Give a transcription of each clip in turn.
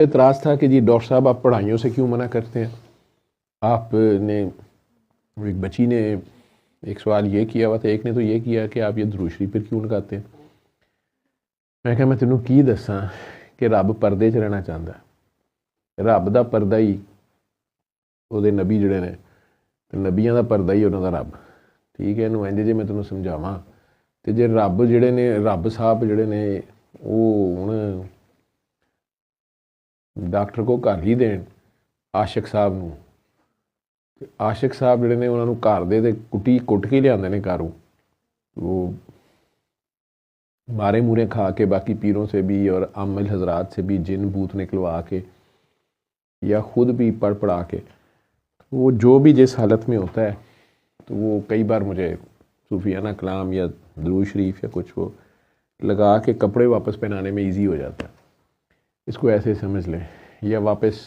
एतराज़ था कि जी डॉक्टर साहब आप पढ़ाइयों से क्यों मना करते हैं। आपने एक बच्ची ने एक सवाल ये किया हुआ था, एक ने तो ये किया कि आप ये दुरूद शरीफ पर क्यों लगाते हैं। मैं कहा मैं तेनों की दसां कि रब परदे च रहना चाहता है। रब का परदा ही ਉਹਦੇ नबी ਜਿਹੜੇ ਨੇ ਤੇ ਨਬੀਆਂ ਦਾ ਪਰਦਾ ਹੀ ਉਹਨਾਂ ਦਾ ਰੱਬ। ठीक है, ਇਹਨੂੰ ਇੰਜ ਜੇ ਮੈਂ ਤੈਨੂੰ ਸਮਝਾਵਾਂ ਤੇ ਜੇ ਰੱਬ ਜਿਹੜੇ ਨੇ ਰੱਬ ਸਾਹਿਬ ਜਿਹੜੇ ਨੇ ਉਹ ਹੁਣ ਡਾਕਟਰ ਕੋ ਘਰ ਹੀ ਦੇਣ ਆਸ਼ਿਕ ਸਾਹਿਬ ਨੂੰ, ਆਸ਼ਿਕ ਸਾਹਿਬ ਜਿਹੜੇ ਨੇ ਉਹਨਾਂ ਨੂੰ ਘਰ ਦੇ ਤੇ ਕੁੱਟੀ ਕੁੱਟ ਕੇ ਲਿਆਉਂਦੇ ਨੇ ਘਰੋਂ। वो मारे मूरे खा के बाकी पीरों से भी और आमिल हजरात से भी जिन बूत निकलवा के या ख़ुद भी पढ़ पढ़ा के, वो जो भी जिस हालत में होता है तो वो कई बार मुझे सूफियाना कलाम या दुरूद शरीफ या कुछ वो लगा के कपड़े वापस पहनाने में इजी हो जाता है। इसको ऐसे समझ लें, या वापस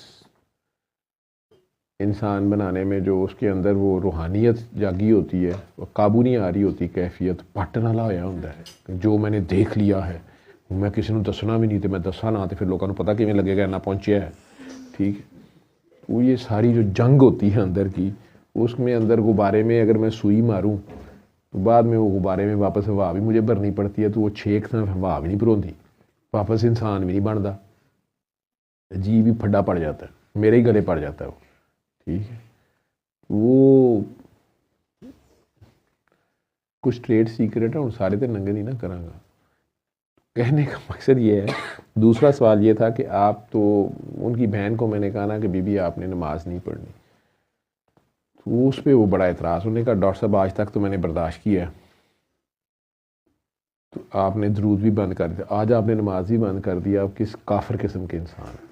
इंसान बनाने में जो उसके अंदर वो रूहानियत जागी होती है, वो काबू नहीं आ रही होती, कैफियत पट नाला होया होंदा है जो मैंने देख लिया है मैं किसी को दसना भी नहीं, तो मैं दसा ना तो फिर लोगों को पता किवें लगेगा इन्ना पहुँचा है। ठीक है, वो ये सारी जो जंग होती है अंदर की, उसमें अंदर गुब्बारे में अगर मैं सुई मारूं तो बाद में वो गुब्बारे में वापस हवा भी मुझे भरनी पड़ती है, तो वो छेक से हवा भी नहीं भरोंदी, वापस इंसान भी नहीं बनता, जी भी फड्डा पड़ जाता है, मेरे ही गले पड़ जाता है वो। ठीक है, वो कुछ ट्रेड सीक्रेट है और सारे तो नंगे नहीं ना करांगा। कहने का मकसद ये है। दूसरा सवाल ये था कि आप तो उनकी बहन को मैंने कहा ना कि बीबी आपने नमाज नहीं पढ़नी, तो उस पर वो बड़ा एतराज़। उन्होंने कहा डॉक्टर साहब आज तक तो मैंने बर्दाश्त किया, तो आपने दरूद भी बंद कर दिया, आज आपने नमाज भी बंद कर दिया, आप किस काफिर किस्म के इंसान हैं।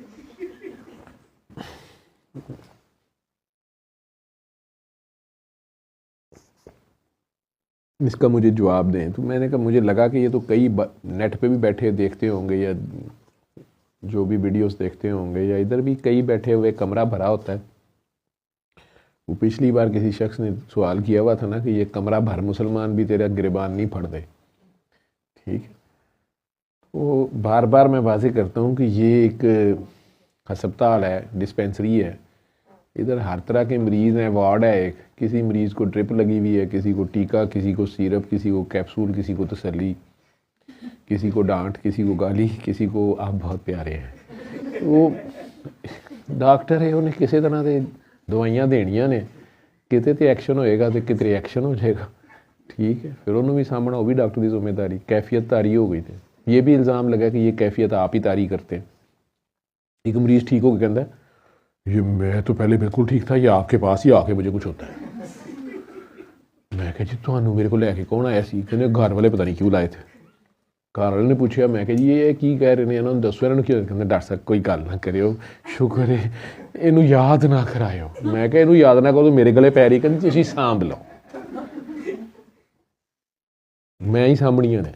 इसका मुझे जवाब दें। तो मैंने कहा मुझे लगा कि ये तो कई नेट पे भी बैठे देखते होंगे या जो भी वीडियोस देखते होंगे, या इधर भी कई बैठे हुए कमरा भरा होता है। वो पिछली बार किसी शख्स ने सवाल किया हुआ था ना कि ये कमरा भर मुसलमान भी तेरा गिरबान नहीं फड़ दे। ठीक है, वो बार बार मैं वाज़ेह करता हूँ कि ये एक हस्पताल है, डिस्पेंसरी है, इधर हर तरह के मरीज़ हैं, वार्ड है एक, किसी मरीज़ को ड्रिप लगी हुई है, किसी को टीका, किसी को सिरप, किसी को कैप्सूल, किसी को तसल्ली, किसी को डांट, किसी को गाली, किसी को आप बहुत प्यारे हैं। वो डॉक्टर है, उन्हें किसी तरह से दवाइयाँ देनियाँ ने, किते तो एक्शन होएगा तो किते रिएक्शन हो जाएगा। ठीक है, फिर उन्होंने भी सामना, वो भी डॉक्टर की जिम्मेदारी, कैफियत तारी हो गई थी। ये भी इल्ज़ाम लगा कि ये कैफियत आप ही तारी करते हैं। एक मरीज़ ठीक हो गया, कहता है ये मैं तो पहले बिल्कुल ठीक था, ये आपके पास ही आके मुझे कुछ होता है। मैं कहा जी तुहानू मेरे को लैके कौन आया सी? कहने घर वाले पता नहीं क्यों लाए थे। घर वाले ने पूछा, मैं कहा जी ये की कह रहे हैं, इन्होंने दसो इन्होंने क्यों? कहते डॉक्टर साहब कोई गल ना करियो, शुक्र है इनू याद ना करायो। मैं कहा इनू याद ना करो, मेरे गले पै रही, कहते तुसीं सांभ लो, मैं ही सामभणियां ने।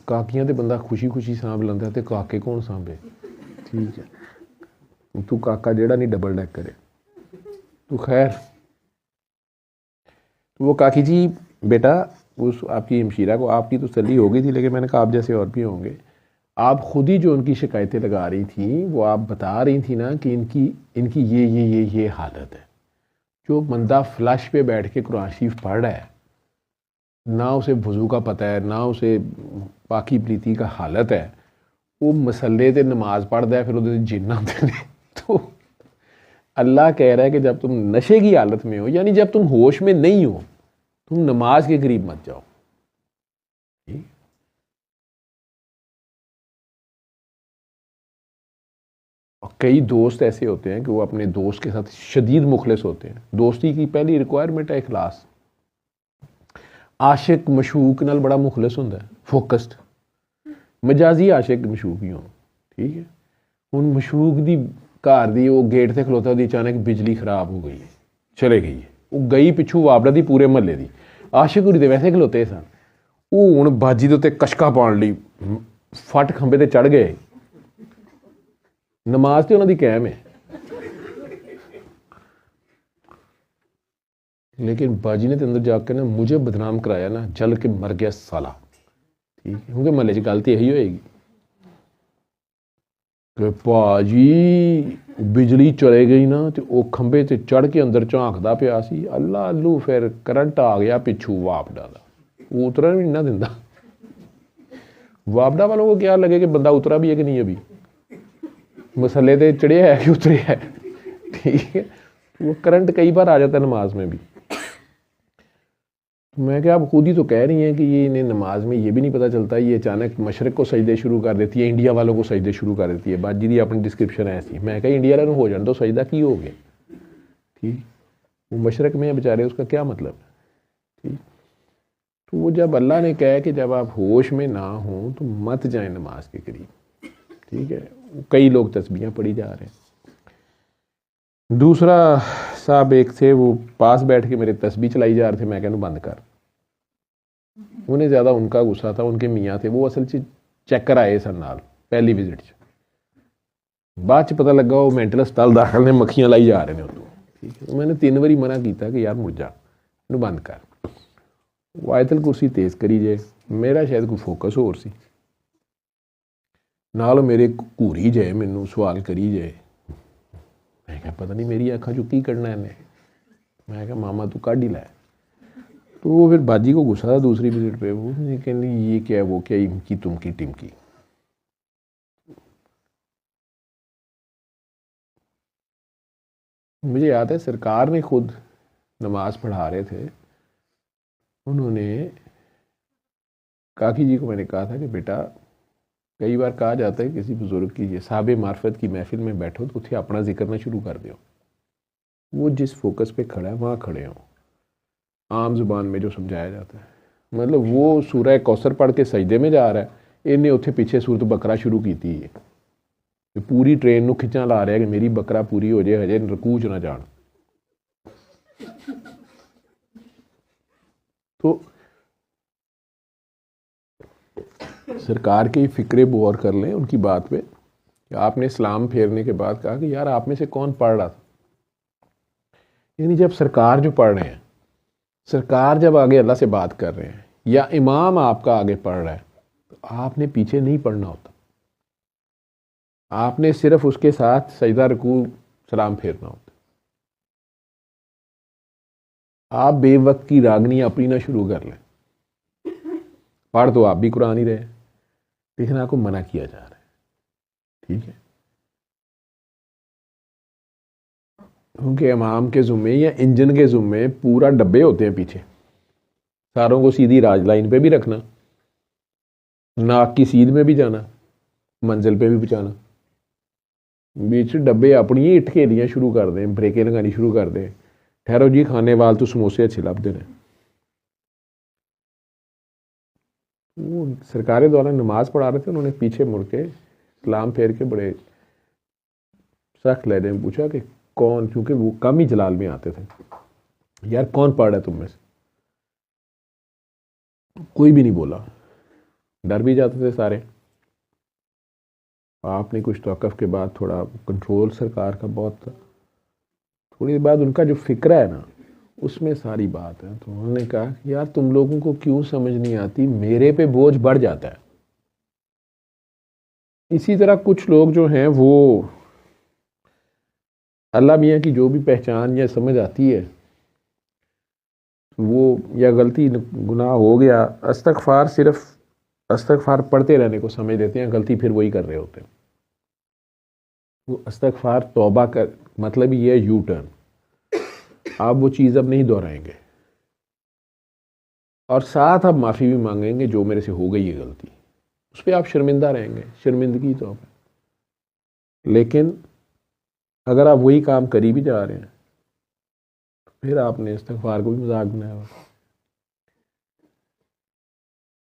काकियां तो बंदा खुशी खुशी सांभ लैंदा, ते काके कौन सांभे? ठीक है, तू काका जेड़ा नहीं डबल डैक करे। तो खैर, तो वो काकी जी बेटा, उस आपकी हमशीरा को आपकी तो तसल्ली हो गई थी, लेकिन मैंने कहा आप जैसे और भी होंगे, आप खुद ही जो उनकी शिकायतें लगा रही थी वो आप बता रही थी ना कि इनकी ये हालत है। जो बंदा फ्लश पे बैठ के कुरान शरीफ पढ़ रहा है, ना उसे वज़ू का पता है, ना उसे पाकी प्रीति का हालत है, वो मसले ते नमाज पढ़ता है, फिर वो जिन्न आते हैं। तो अल्लाह कह रहा है कि जब तुम नशे की हालत में हो, यानी जब तुम होश में नहीं हो, तुम नमाज के करीब मत जाओ। और कई दोस्त ऐसे होते हैं कि वो अपने दोस्त के साथ शदीद मुखलिस होते हैं। दोस्ती की पहली रिक्वायरमेंट है इखलास। आशिक मशूक नाल बड़ा मुखलिस होंदा है, फोकस्ड। मजाजी आशिक मशूक ही हो। ठीक है, हुण मशूक दी घर दी वो गेट से खलोता, दी अचानक बिजली खराब हो गई, चले गई है, वो गई पिछू वापड़ा दी पूरे महल्ले दी। आशिक हुरी ते वैसे खलोते सन, वो हुण बाजी दे उत्ते कशका पाउण लई फट खंबे ते चढ़ गए। नमाज तो उन्होंने कायम है, लेकिन बाजी ने तो अंदर जाकर ना मुझे बदनाम कराया ना, जल के मर गया साला। ठीक है, क्योंकि महल्ले च गल तो यही होएगी। कि भाजी बिजली चले गई ना तो वो खंबे ते चढ़ के अंदर झांकदा पिया सी। अल्लाह अल्लू फिर करंट आ गया पिछू वापडा का, वो उतरन भी ना दिंदा। वापडा वालों को क्या लगे कि बंदा उतरा भी है कि नहीं, अभी मसले ते चढ़िया है कि उतरे है, ठीक है। वो करंट कई बार आ जाता है नमाज में भी। मैं क्या, आप खुद ही तो कह रही हैं कि ये इन्हें नमाज में ये भी नहीं पता चलता, ये अचानक मशरक को सजदे शुरू कर देती है, इंडिया वालों को सजदे शुरू कर देती है। बाजी दी अपनी डिस्क्रिप्शन है ऐसी। मैं कहा इंडिया वालों हो जाने तो सजदा की हो गया, ठीक। वो मशरक में है बेचारे, उसका क्या मतलब है, ठीक। तो वो जब अल्लाह ने कहा कि जब आप होश में ना हो तो मत जाए नमाज के करीब, ठीक है। कई लोग तस्बीहां पढ़ी जा रहे हैं। दूसरा साहब एक थे, वो पास बैठ के मेरे तस्बीह चलाई जा रहे थे। मैं कहूँ बंद कर। उन्हें ज़्यादा उनका गुस्सा था, उनके मियाँ थे, वो असल च चेकर आए सन नाल पहली विजिट च। बाद च पता लगा वो मैंटल हस्पताल दाखिल ने, मक्खियां लाई जा रहे हैं उतों, ठीक है। मैंने 3 बारी मना किया कि यार मुड़ जा, इन्हू बंद कर। वो आयतल कुर्सी तेज़ करी जाए, मेरा शायद कोई फोकस होर सी, नाल मेरे घूरी जाए, मैनू सवाल करी जाए। मैं क्या पता नहीं मेरी अखा चो की कढ़ना इन्हें। मैं क्या मामा तू काढ़ ही लै। तो वो फिर बाजी को गुस्सा था दूसरी विजिट पे, वो कहनी ये क्या है, वो क्या, इमकी तुमकी टिमकी। मुझे याद है सरकार ने खुद नमाज पढ़ा रहे थे, उन्होंने काकी जी को मैंने कहा था कि बेटा, कई बार कहा जाता है किसी बुजुर्ग की साहब मार्फत की महफिल में बैठो तो उसे अपना जिक्र ना शुरू कर दो। वो जिस फोकस पे खड़ा है वहाँ खड़े हों, आम जुबान में जो समझाया जाता है। मतलब वो सूरह कौसर पढ़ के सजदे में जा रहा है, इन्हें उत्थे पीछे सूरत बकरा शुरू की है। पूरी ट्रेन को खिंचा ला रहा है कि मेरी बकरा पूरी हो जाए, हजे रकू च ना जान। तो सरकार की फिक्रे गौर कर लें उनकी बात पे। आपने इस्लाम फेरने के बाद कहा कि यार आप में से कौन पढ़ रहा था, यानी जब सरकार जो पढ़ रहे हैं, सरकार जब आगे अल्लाह से बात कर रहे हैं, या इमाम आपका आगे पढ़ रहा है, तो आपने पीछे नहीं पढ़ना होता। आपने सिर्फ उसके साथ सजदा रुकू सलाम फेरना होता। आप बेवक्त की रागनी अपनी ना शुरू कर लें। पढ़ तो आप भी कुरान ही रहे, लेकिन आपको मना किया जा रहा है, ठीक है। क्योंकि इमाम के ज़ुम्मे या इंजन के ज़ुम्मे पूरा डब्बे होते हैं पीछे, सारों को सीधी राज लाइन पे भी रखना, नाक की सीध में भी जाना, मंजिल पे भी पहुँचाना। बीच डब्बे अपनी ही इट खेलियाँ शुरू कर दें, ब्रेकें लगानी शुरू कर दें, ठहरो जी खाने वाल तो समोसे अच्छे लभते हैं। वो सरकारें द्वारा नमाज पढ़ा रहे थे, उन्होंने पीछे मुड़ के सलाम फेर के बड़े सख्त लहजे में पूछा कि कौन, क्योंकि वो कम ही जलाल में आते थे, यार कौन पढ़ रहा है तुम में से। कोई भी नहीं बोला, डर भी जाते थे सारे। आपने कुछ तौक़ुफ़ के बाद थोड़ा कंट्रोल सरकार का बहुत था, थोड़ी देर बाद उनका जो फ़िक्रा है ना, उसमें सारी बात है। तो उन्होंने कहा यार तुम लोगों को क्यों समझ नहीं आती, मेरे पे बोझ बढ़ जाता है। इसी तरह कुछ लोग जो हैं वो अल्लाह मियाँ की जो भी पहचान या समझ आती है, वो या गलती गुनाह हो गया, इस्तग़फ़ार सिर्फ इस्तग़फ़ार पढ़ते रहने को समझ देते हैं, गलती फिर वही कर रहे होते हैं। वो इस्तग़फ़ार तौबा कर मतलब ये है यू टर्न, आप वो चीज़ अब नहीं दोहराएंगे, और साथ आप माफ़ी भी मांगेंगे जो मेरे से हो गई है गलती, उस पर आप शर्मिंदा रहेंगे, शर्मिंदगी तो आप। लेकिन अगर आप वही काम करी भी जा रहे हैं, फिर आपने इस्तग़फ़ार को भी मजाक बनाया हुआ।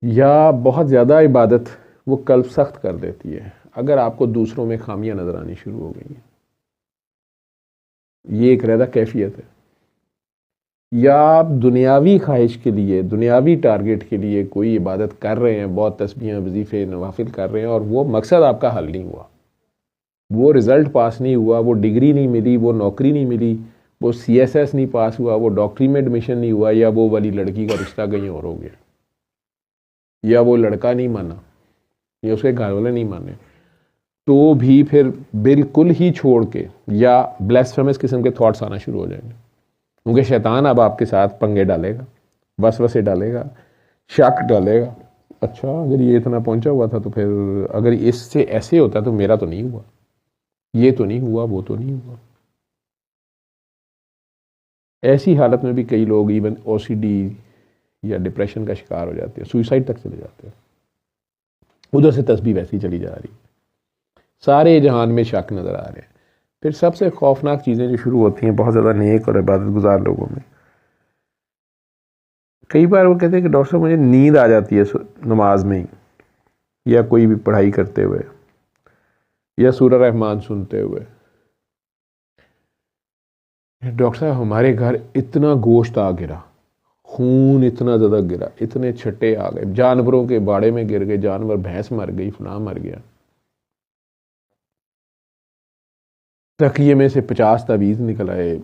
या बहुत ज़्यादा इबादत वो कल्ब सख्त कर देती है, अगर आपको दूसरों में खामियां नज़र आनी शुरू हो गई हैं, ये एक रहता कैफियत है। या आप दुनियावी ख्वाहिश के लिए, दुनियावी टारगेट के लिए कोई इबादत कर रहे हैं, बहुत तस्बीहें वजीफ़े नवाफिल कर रहे हैं, और वो मकसद आपका हल नहीं हुआ, वो रिज़ल्ट पास नहीं हुआ, वो डिग्री नहीं मिली, वो नौकरी नहीं मिली, वो CSS नहीं पास हुआ, वो डॉक्टरी में एडमिशन नहीं हुआ, या वो वाली लड़की का रिश्ता कहीं और हो गया, या वो लड़का नहीं माना, या उसके घर वाले नहीं माने, तो भी फिर बिल्कुल ही छोड़ के या ब्लेस्फेमस किस्म के थॉट्स आना शुरू हो जाएंगे, क्योंकि शैतान अब आपके साथ पंगे डालेगा, वसवसे डालेगा, शक डालेगा। अच्छा अगर ये इतना पहुंचा हुआ था तो फिर अगर इससे ऐसे होता तो मेरा तो नहीं हुआ, ये तो नहीं हुआ, वो तो नहीं हुआ। ऐसी हालत में भी कई लोग इवन ओसीडी या डिप्रेशन का शिकार हो जाते हैं, सुइसाइड तक चले जाते हैं। उधर से तस्बीह वैसी चली जा रही है, सारे जहान में शक नज़र आ रहे हैं। फिर सबसे खौफनाक चीज़ें जो शुरू होती हैं बहुत ज़्यादा नेक और इबादत गुजार लोगों में, कई बार वो कहते हैं कि डॉक्टर साहब मुझे नींद आ जाती है नमाज में ही, या कोई भी पढ़ाई करते हुए, या सूरह रहमान सुनते हुए। डॉक्टर साहब हमारे घर इतना गोश्त आ गिरा, खून इतना ज़्यादा गिरा, इतने छट्टे आ गए, जानवरों के बाड़े में गिर गए, जानवर, भैंस मर गई, फलां मर गया, तकिए में से 50 तावीज़ निकल आए।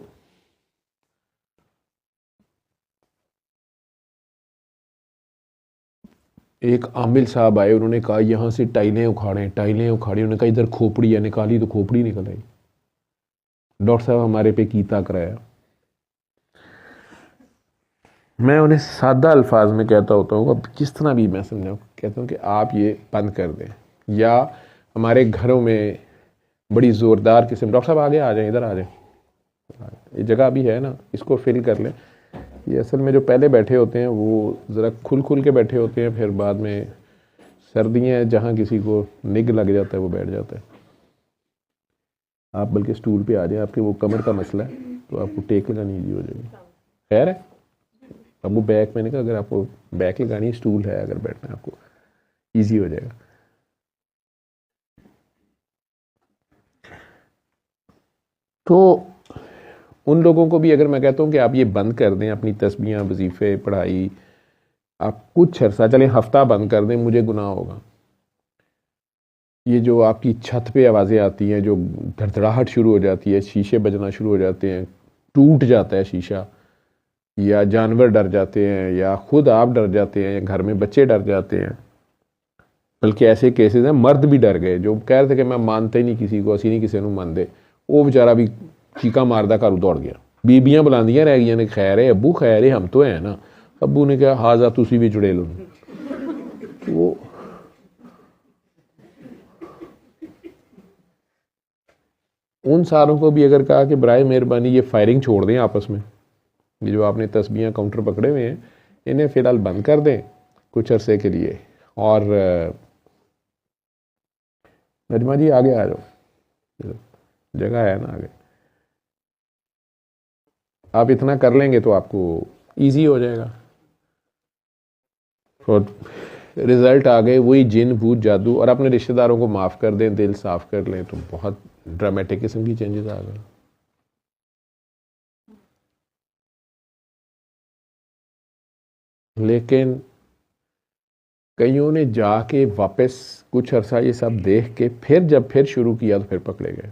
एक आमिल साहब आए, उन्होंने कहा यहाँ से टाइलें उखाड़ें, टाइलें उखाड़ी, उन्होंने कहा इधर खोपड़ी है, निकाली तो खोपड़ी निकल आई। डॉक्टर साहब हमारे पे कीता कराया। मैं उन्हें सादा अल्फाज में कहता होता हूँ, अब किस तरह भी मैं समझाऊँ, कहता हूँ कि आप ये बंद कर दें। या हमारे घरों में बड़ी ज़ोरदार किस्म, डॉक्टर साहब आगे आ जाएं, इधर आ जाएं, ये जगह भी है ना, इसको फिल कर लें। ये असल में जो पहले बैठे होते हैं वो ज़रा खुल खुल के बैठे होते हैं, फिर बाद में सर्दियाँ जहाँ किसी को निग लग जाता है वो बैठ जाता है। आप बल्कि स्टूल पे आ जाएं, आपके वो कमर का मसला है तो आपको टेक लगानी ईजी हो जाएगी। खैर है, अब वो बैक, मैंने कहा अगर आपको बैक लगानी है, स्टूल है अगर बैठना है आपको ईजी हो जाएगा। तो उन लोगों को भी अगर मैं कहता हूँ कि आप ये बंद कर दें, अपनी तस्बीहां, वजीफ़े, पढ़ाई, आप कुछ अर्सा चलें, हफ्ता बंद कर दें, मुझे गुनाह होगा। ये जो आपकी छत पे आवाज़ें आती हैं, जो धड़धड़ाहट शुरू हो जाती है, शीशे बजना शुरू हो जाते हैं, टूट जाता है शीशा, या जानवर डर जाते हैं, या खुद आप डर जाते हैं, या घर में बच्चे डर जाते हैं। बल्कि ऐसे केसेस हैं मर्द भी डर गए जो कह रहे थे कि मैं मानता ही नहीं किसी को, असी नहीं किसी को मानते, वो बेचारा भी चीका मारदा घर दौड़ गया। बीबियां बुलांदियां रह गई ने, खैर है अबू, खैर है हम तो है ना। अबू ने कहा हाजा तुसी भी जुड़े लो। वो उन सारों को भी अगर कहा कि बराए मेहरबानी ये फायरिंग छोड़ दें आपस में, ये जो आपने तस्बीहां काउंटर पकड़े हुए हैं इन्हें फ़िलहाल बंद कर दें कुछ अरसे के लिए। और नजमा जी आगे आ जाओ, जगह है ना आगे। आप इतना कर लेंगे तो आपको इजी हो जाएगा। और रिज़ल्ट आ गए वही जिन भूत जादू, और अपने रिश्तेदारों को माफ़ कर दें, दिल साफ़ कर लें, तो बहुत ड्रामेटिक किस्म की चेंजेस आ गए। लेकिन कईयों ने जाके वापस कुछ अरसा ये सब देख के फिर जब फिर शुरू किया तो फिर पकड़े गए।